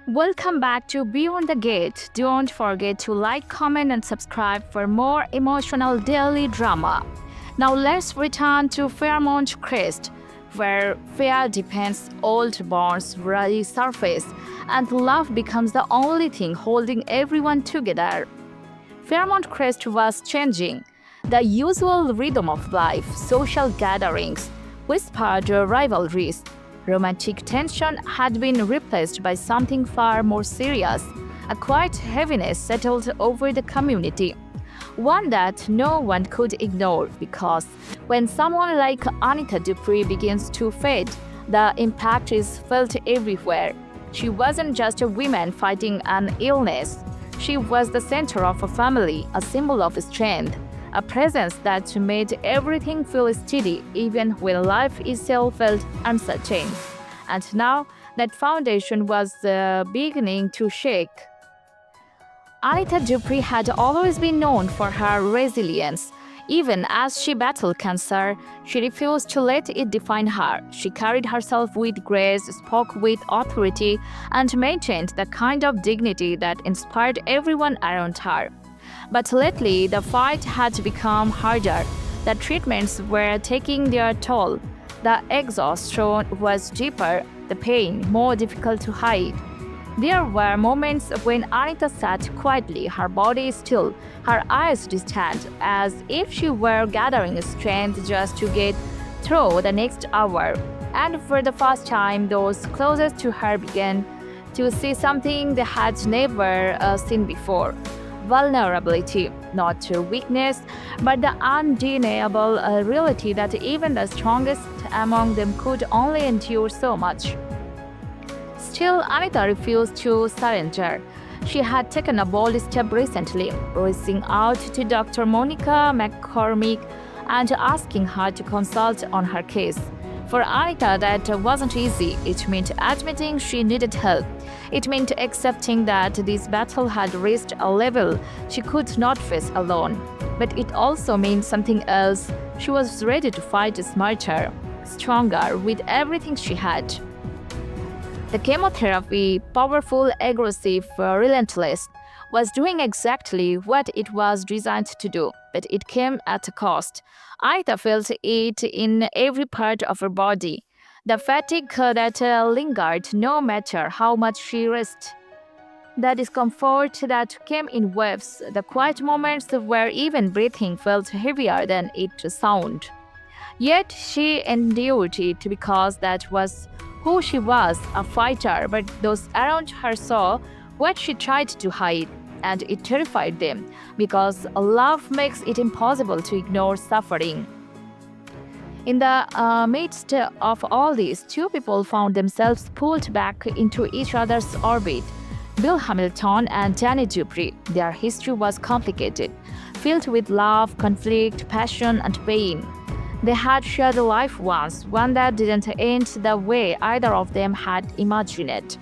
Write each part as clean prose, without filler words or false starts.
Welcome back to Beyond the Gate. Don't forget to like, comment, and subscribe for more emotional daily drama. Now let's return to Fairmont Crest, where fear deepens, old bonds resurface, and love becomes the only thing holding everyone together. Fairmont Crest was changing. The usual rhythm of life, social gatherings, whispered rivalries, romantic tension had been replaced by something far more serious. A quiet heaviness settled over the community, one that no one could ignore because when someone like Anita Dupree begins to fade, the impact is felt everywhere. She wasn't just a woman fighting an illness. She was the center of a family, a symbol of strength, a presence that made everything feel steady even when life itself felt uncertain. And now that foundation was beginning to shake. Anita Dupree had always been known for her resilience. Even as she battled cancer, she refused to let it define her. She carried herself with grace, spoke with authority, and maintained the kind of dignity that inspired everyone around her. But lately, the fight had become harder. The treatments were taking their toll. The exhaustion was deeper, the pain more difficult to hide. There were moments when Anita sat quietly, her body still, her eyes distant, as if she were gathering strength just to get through the next hour. And for the first time, those closest to her began to see something they had never seen before. Vulnerability, not weakness, but the undeniable reality that even the strongest among them could only endure so much. Still, Anita refused to surrender. She had taken a bold step recently, reaching out to Dr. Monica McCormick and asking her to consult on her case. For Anita, that wasn't easy. It meant admitting she needed help. It meant accepting that this battle had reached a level she could not face alone. But it also meant something else. She was ready to fight smarter, stronger, with everything she had. The chemotherapy, powerful, aggressive, relentless, was doing exactly what it was designed to do, but it came at a cost. Anita felt it in every part of her body. The fatigue that lingered no matter how much she rested. The discomfort that came in waves, the quiet moments where even breathing felt heavier than its sound. Yet she endured it because that was who she was, a fighter, but those around her saw what she tried to hide, and it terrified them because love makes it impossible to ignore suffering. In the midst of all this, two people found themselves pulled back into each other's orbit. Bill Hamilton and Danny Dupree. Their history was complicated, filled with love, conflict, passion, and pain. They had shared a life once, one that didn't end the way either of them had imagined it.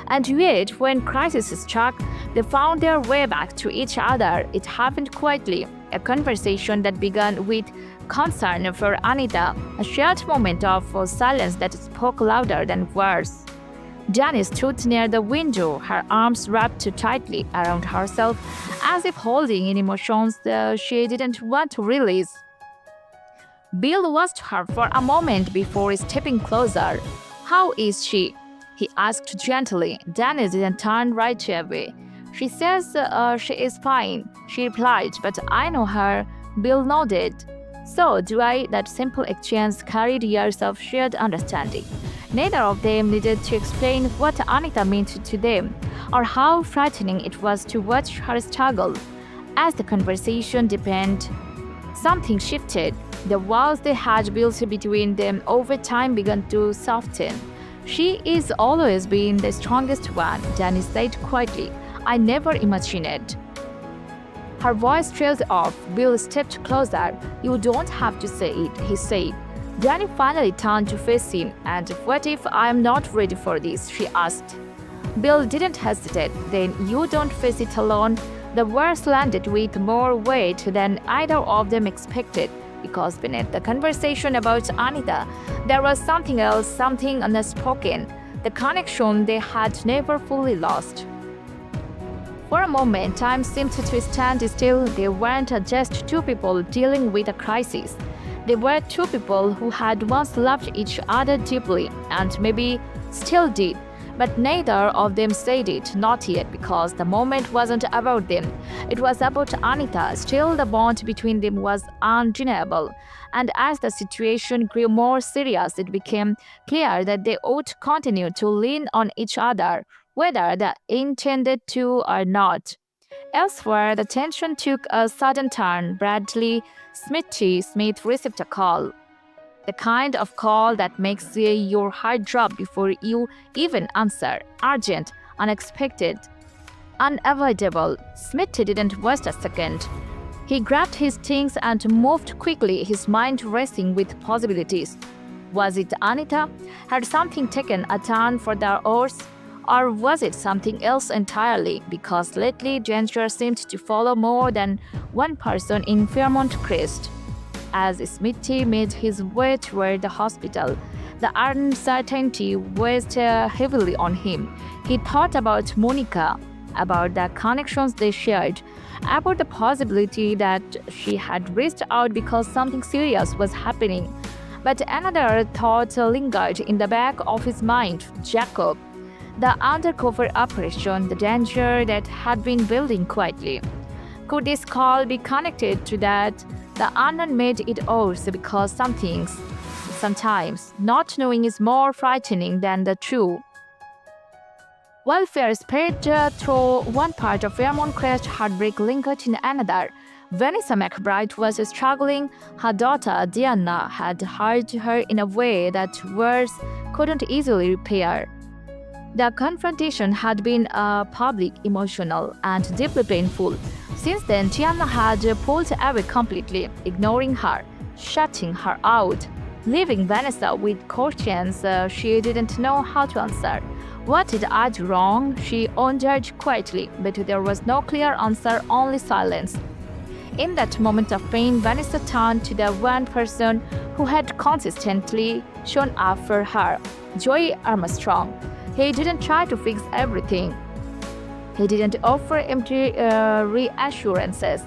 And yet, when crisis struck, they found their way back to each other. It happened quietly, a conversation that began with concern for Anita, a shared moment of silence that spoke louder than words. Janice stood near the window, her arms wrapped tightly around herself, as if holding in emotions she didn't want to release. Bill watched her for a moment before stepping closer. "How is she?" he asked gently. Janice didn't turn right away. "She says she is fine," she replied, "but I know her." Bill nodded. "So do I." That simple exchange carried years of shared understanding. Neither of them needed to explain what Anita meant to them, or how frightening it was to watch her struggle. As the conversation deepened, something shifted. The walls they had built between them over time began to soften. "She is always been the strongest one," Janice said quietly. "I never imagined it." Her voice trailed off. Bill stepped closer. "You don't have to say it," he said. Danny finally turned to face him. "And what if I am not ready for this?" she asked. Bill didn't hesitate. "Then you don't face it alone." The words landed with more weight than either of them expected, because beneath the conversation about Anita, there was something else, something unspoken, the connection they had never fully lost. For a moment, time seemed to stand still. They weren't just two people dealing with a crisis. They were two people who had once loved each other deeply and maybe still did. But neither of them said it, not yet, because the moment wasn't about them. It was about Anita. Still, the bond between them was undeniable. And as the situation grew more serious, it became clear that they would continue to lean on each other, whether they intended to or not. Elsewhere, the tension took a sudden turn. Smith received a call. The kind of call that makes your heart drop before you even answer. Urgent, unexpected, unavoidable. Smith didn't waste a second. He grabbed his things and moved quickly, his mind racing with possibilities. Was it Anita? Had something taken a turn for the worse? Or was it something else entirely? Because lately, danger seemed to follow more than one person in Fairmont Crest. As Smithy made his way toward the hospital, the uncertainty weighed heavily on him. He thought about Monica, about the connections they shared, about the possibility that she had reached out because something serious was happening. But another thought lingered in the back of his mind: Jacob. The undercover operation, the danger that had been building quietly. Could this call be connected to that? The unknown made it worse because sometimes, not knowing is more frightening than the true. Welfare spread through one part of Fairmont Crest, heartbreak lingered in another. Vanessa McBride was struggling. Her daughter, Diana, had hurt her in a way that words couldn't easily repair. The confrontation had been public, emotional, and deeply painful. Since then, Tiana had pulled away completely, ignoring her, shutting her out, leaving Vanessa with questions she didn't know how to answer. What did I do wrong? She wondered quietly, but there was no clear answer, only silence. In that moment of pain, Vanessa turned to the one person who had consistently shown up for her, Joey Armstrong. He didn't try to fix everything. He didn't offer empty reassurances.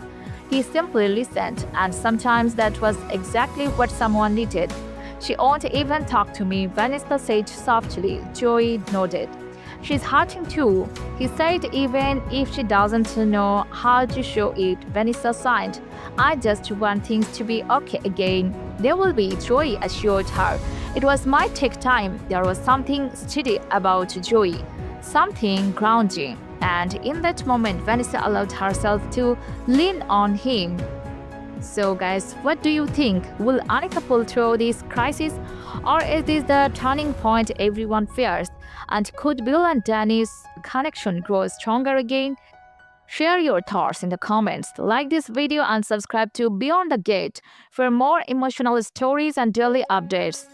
He simply listened, and sometimes that was exactly what someone needed. She won't even talk to me, Vanessa said softly. Joey nodded. She's hurting too, he said, even if she doesn't know how to show it. Vanessa sighed. I just want things to be okay again. They will be, Joey assured her. It might take time. There was something steady about Joey, something grounding. And in that moment, Vanessa allowed herself to lean on him. So guys, what do you think? Will Anita pull through this crisis? Or is this the turning point everyone fears? And could Bill and Danny's connection grow stronger again? Share your thoughts in the comments, like this video and subscribe to Beyond the Gate for more emotional stories and daily updates.